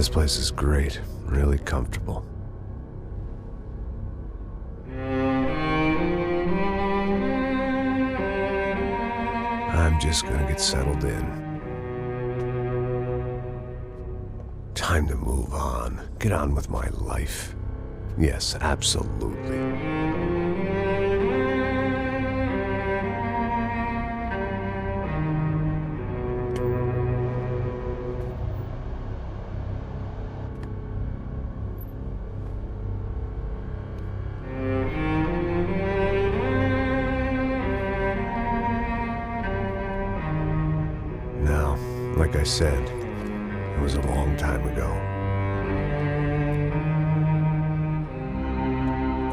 This place is great, really comfortable. I'm just gonna get settled in. Time to move on. Get on with my life. Yes, absolutely. Now, like I said, it was a long time ago.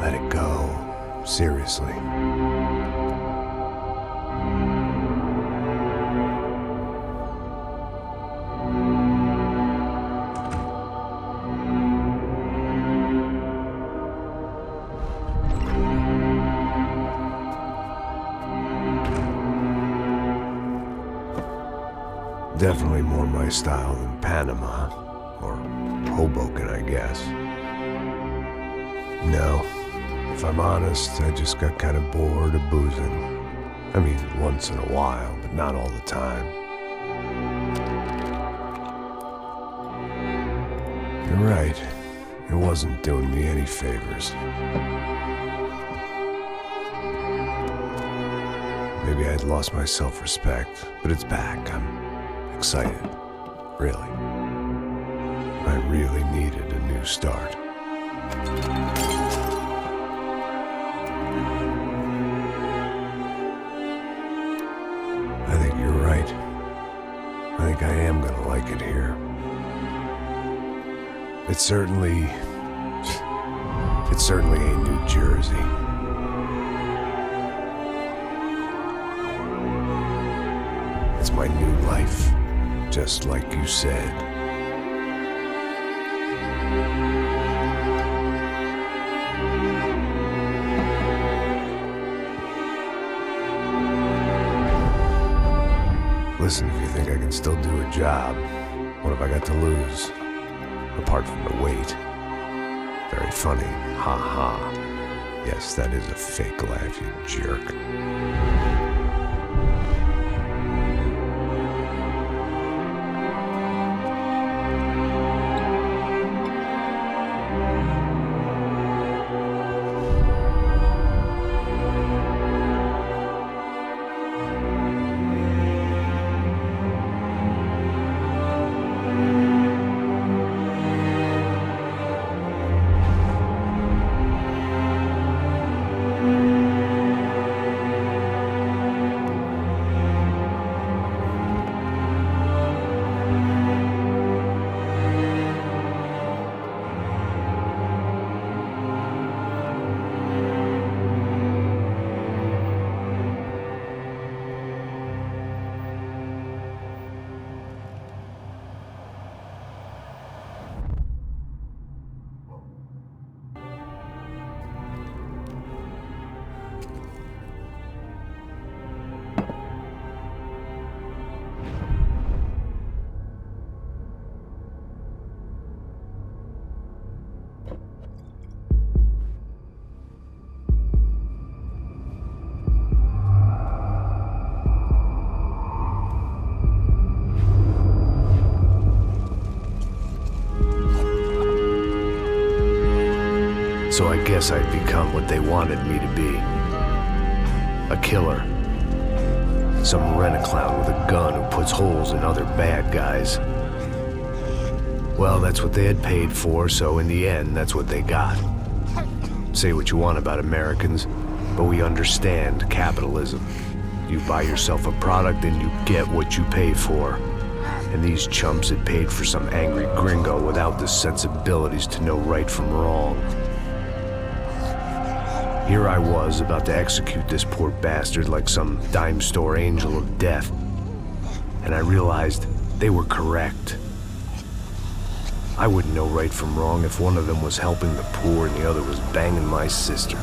Let it go. Seriously. Definitely more my style than Panama, or Hoboken, I guess. No, if I'm honest, I just got kind of bored of boozing. I mean, once in a while, but not all the time. You're right, it wasn't doing me any favors. Maybe I'd lost my self-respect, but it's back. I'm excited, really. I really needed a new start. I think you're right. I think I am gonna like it here. It's certainly ain't New Jersey. It's my new life. Just like you said. Listen, if you think I can still do a job, what have I got to lose? Apart from the weight. Very funny. Ha ha. Yes, that is a fake laugh, you jerk. So I guess I'd become what they wanted me to be. A killer. Some rent-a-clown with a gun who puts holes in other bad guys. Well, that's what they had paid for, so in the end, that's what they got. Say what you want about Americans, but we understand capitalism. You buy yourself a product and you get what you pay for. And these chumps had paid for some angry gringo without the sensibilities to know right from wrong. Here I was, about to execute this poor bastard like some dime store angel of death. And I realized they were correct. I wouldn't know right from wrong if one of them was helping the poor and the other was banging my sister.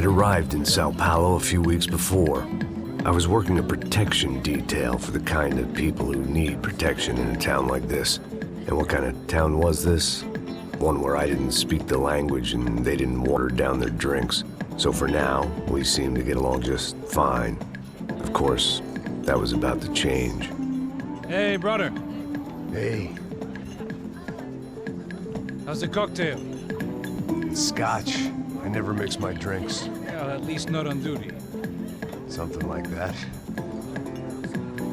I'd arrived in Sao Paulo a few weeks before. I was working a protection detail for the kind of people who need protection in a town like this. And what kind of town was this? One where I didn't speak the language and they didn't water down their drinks. So for now, we seemed to get along just fine. Of course, that was about to change. Hey, brother. Hey. How's the cocktail? It's scotch. I never mix my drinks. Well, at least not on duty. Something like that.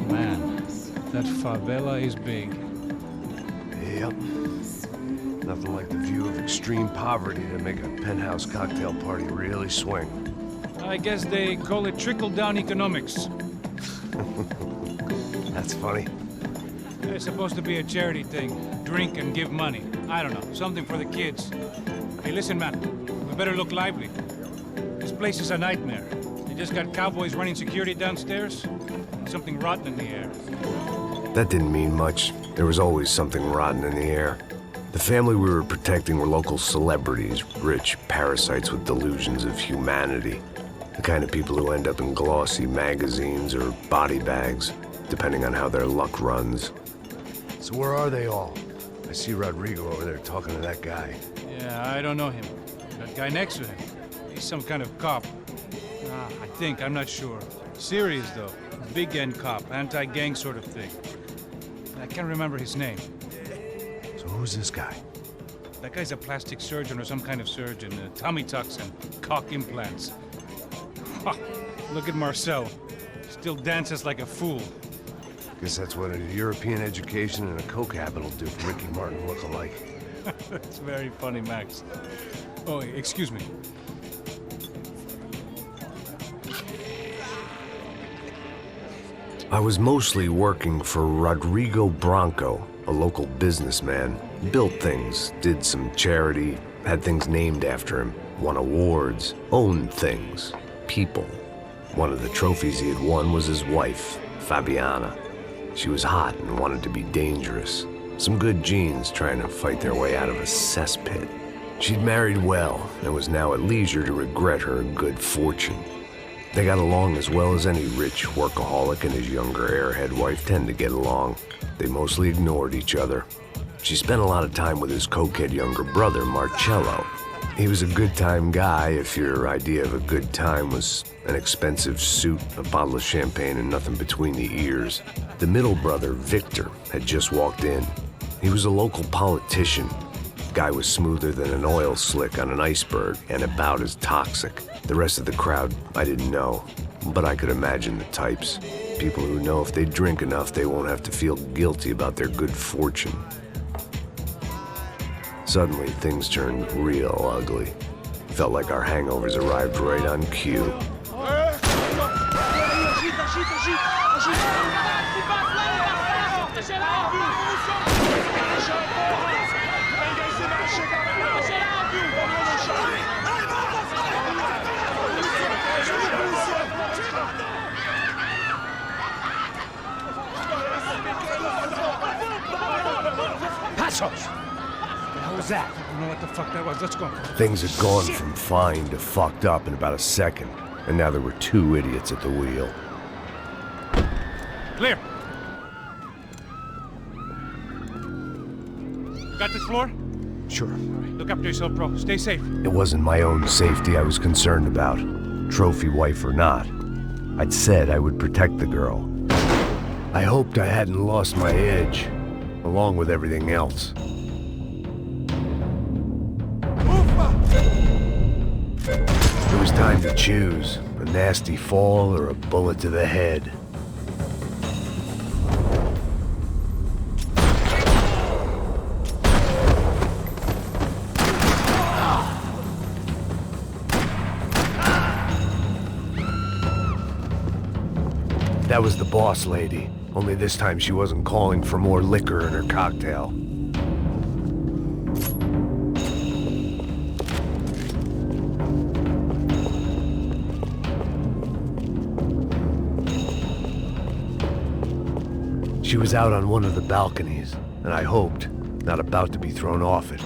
Man, that favela is big. Yep. Nothing like the view of extreme poverty to make a penthouse cocktail party really swing. I guess they call it trickle-down economics. That's funny. It's supposed to be a charity thing. Drink and give money. I don't know, something for the kids. Hey, listen, man. We better look lively. This place is a nightmare. They just got cowboys running security downstairs. And something rotten in the air. That didn't mean much. There was always something rotten in the air. The family we were protecting were local celebrities, rich parasites with delusions of humanity. The kind of people who end up in glossy magazines or body bags, depending on how their luck runs. So where are they all? I see Rodrigo over there talking to that guy. Yeah, I don't know him. That guy next to him. He's some kind of cop. I think, I'm not sure. Serious, though. Big end cop, anti-gang sort of thing. I can't remember his name. So who's this guy? That guy's a plastic surgeon or some kind of surgeon. Tummy tucks and cock implants. Look at Marcel. Still dances like a fool. Guess that's what a European education and a coke habit will do for Ricky Martin look-alike. That's very funny, Max. Oh, excuse me. I was mostly working for Rodrigo Branco, a local businessman. Built things, did some charity, had things named after him, won awards, owned things, people. One of the trophies he had won was his wife, Fabiana. She was hot and wanted to be dangerous. Some good genes trying to fight their way out of a cesspit. She'd married well and was now at leisure to regret her good fortune. They got along as well as any rich workaholic and his younger airhead wife tend to get along. They mostly ignored each other. She spent a lot of time with his cokehead younger brother, Marcello. He was a good-time guy if your idea of a good time was an expensive suit, a bottle of champagne, and nothing between the ears. The middle brother, Victor, had just walked in. He was a local politician. Guy was smoother than an oil slick on an iceberg and about as toxic. The rest of the crowd, I didn't know, but I could imagine the types. People who know if they drink enough, they won't have to feel guilty about their good fortune. Suddenly, things turned real ugly. Felt like our hangovers arrived right on cue. What was that? I don't know what the fuck that was. Let's go. Things had gone from fine to fucked up in about a second, and now there were two idiots at the wheel. Clear. Got this floor? Sure. All right, look after yourself, bro. Stay safe. It wasn't my own safety I was concerned about, trophy wife or not. I'd said I would protect the girl. I hoped I hadn't lost my edge, along with everything else. It was time to choose, a nasty fall or a bullet to the head. That was the boss lady, only this time she wasn't calling for more liquor in her cocktail. She was out on one of the balconies, and I hoped, not about to be thrown off it.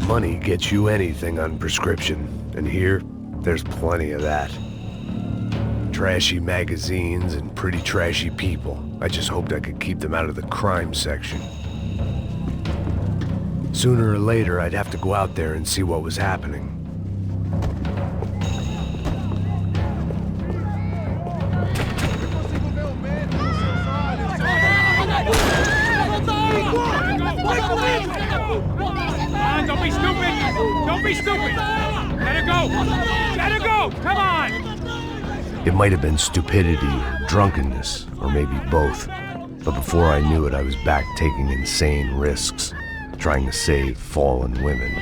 Money gets you anything on prescription, and here, there's plenty of that. Trashy magazines and pretty trashy people. I just hoped I could keep them out of the crime section. Sooner or later, I'd have to go out there and see what was happening. Don't be stupid! Don't be stupid! Let her go! Let her go! Come on! It might have been stupidity or drunkenness, or maybe both. But before I knew it, I was back taking insane risks, trying to save fallen women.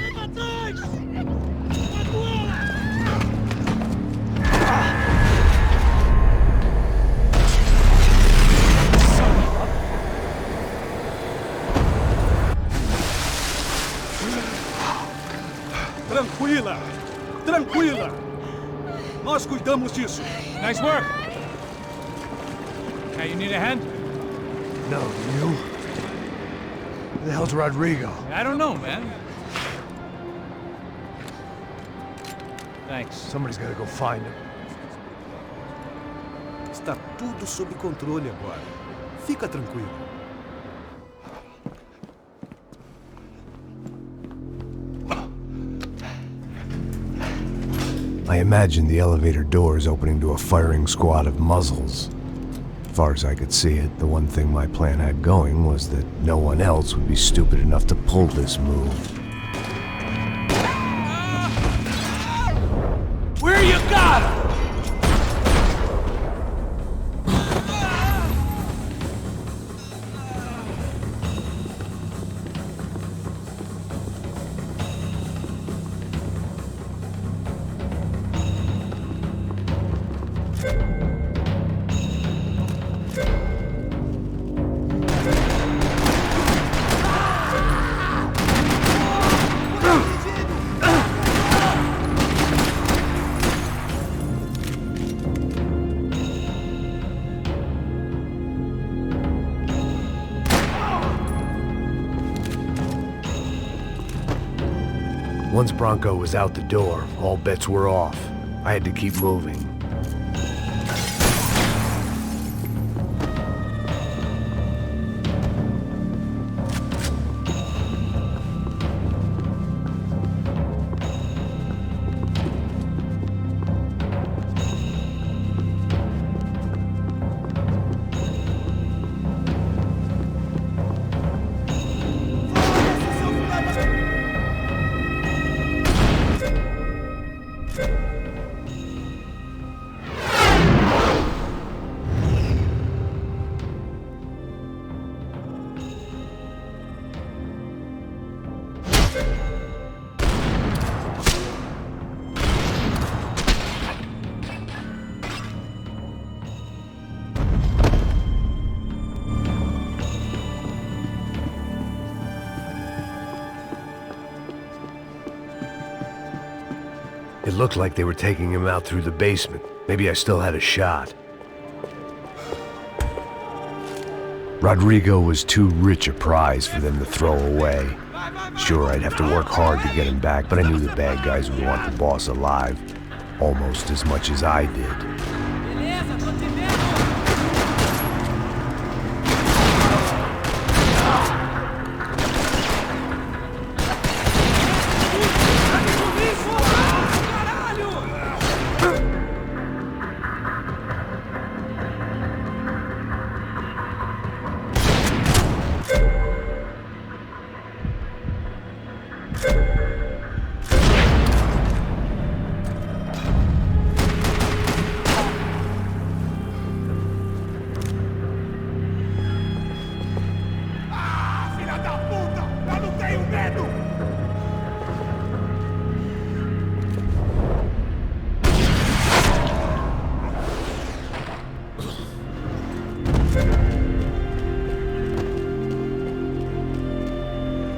Tranquila! Tranquila! Nós cuidamos disso. Nice work! Hey, you need a hand? No, you? Who the hell's Rodrigo? I don't know, man. Thanks. Somebody's gotta go find him. Está tudo sob controle agora. Fica tranquilo. I imagined the elevator doors opening to a firing squad of muzzles. As far as I could see it, the one thing my plan had going was that no one else would be stupid enough to pull this move. Where you got him? Once Branco was out the door, all bets were off. I had to keep moving. It looked like they were taking him out through the basement. Maybe I still had a shot. Rodrigo was too rich a prize for them to throw away. Sure, I'd have to work hard to get him back, but I knew the bad guys would want the boss alive almost as much as I did.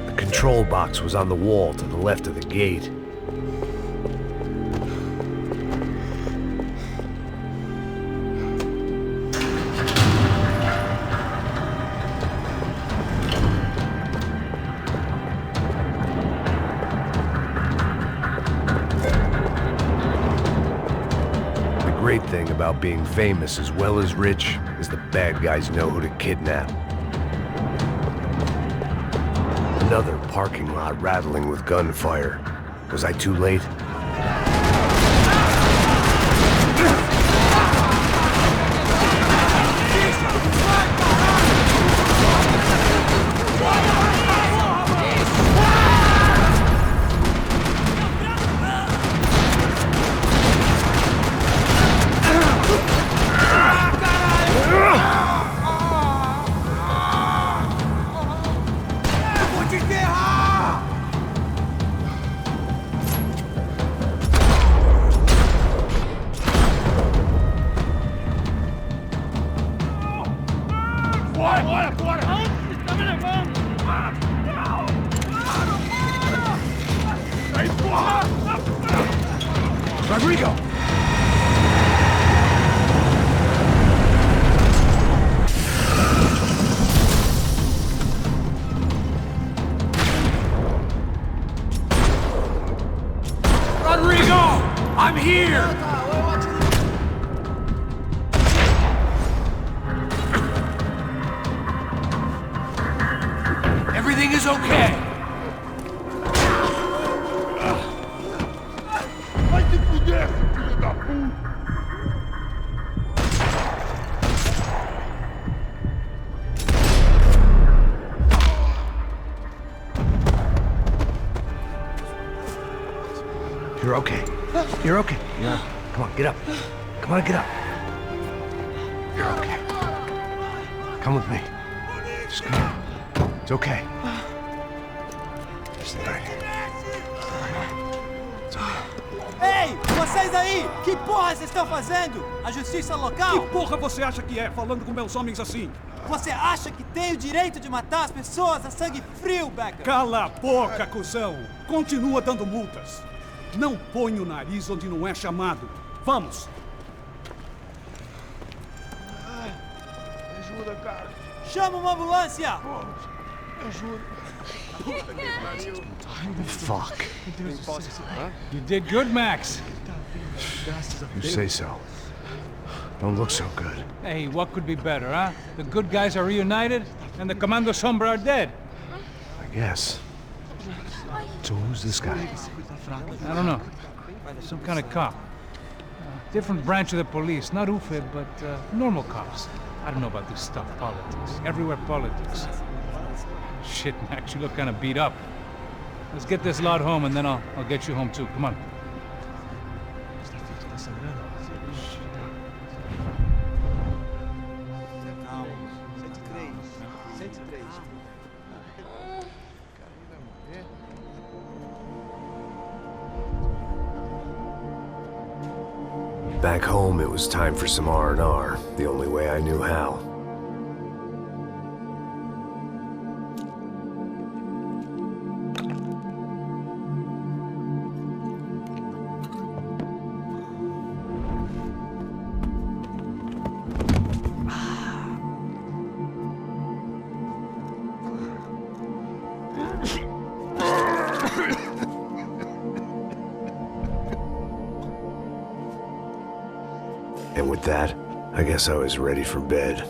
The control box was on the wall to the left of the gate. thing about being famous as well as rich is the bad guys know who to kidnap. Another parking lot rattling with gunfire. Was I too late? Rodrigo! Rodrigo! I'm here! Everything is okay. Vai se fuder, filho da puta! You're okay. You're okay. Yeah. Come on, get up. Come on, get up. You're okay. Come with me. Just come on. It's okay. It's all right. It's okay. Ei, vocês aí! Que porra vocês estão fazendo? A justiça local? Que porra você acha que é, falando com meus homens assim? Você acha que tem o direito de matar as pessoas a sangue frio, Becker? Cala a boca, cuzão! Continua dando multas. Não põe o nariz onde não é chamado. Vamos! Ajuda, cara. Chama uma ambulância! Ajuda. Fuck. You did good, Max. You say so. Don't look so good. Hey, what could be better, huh? The good guys are reunited, and the Commando Sombra are dead. I guess. So who's this guy? I don't know. Some kind of cop. Different branch of the police. Not UFIB, but normal cops. I don't know about this stuff, politics. Everywhere politics. Shit, Max, you look kind of beat up. Let's get this lot home, and then I'll get you home too. Come on. Back home, it was time for some R&R, the only way I knew how. And with that, I guess I was ready for bed.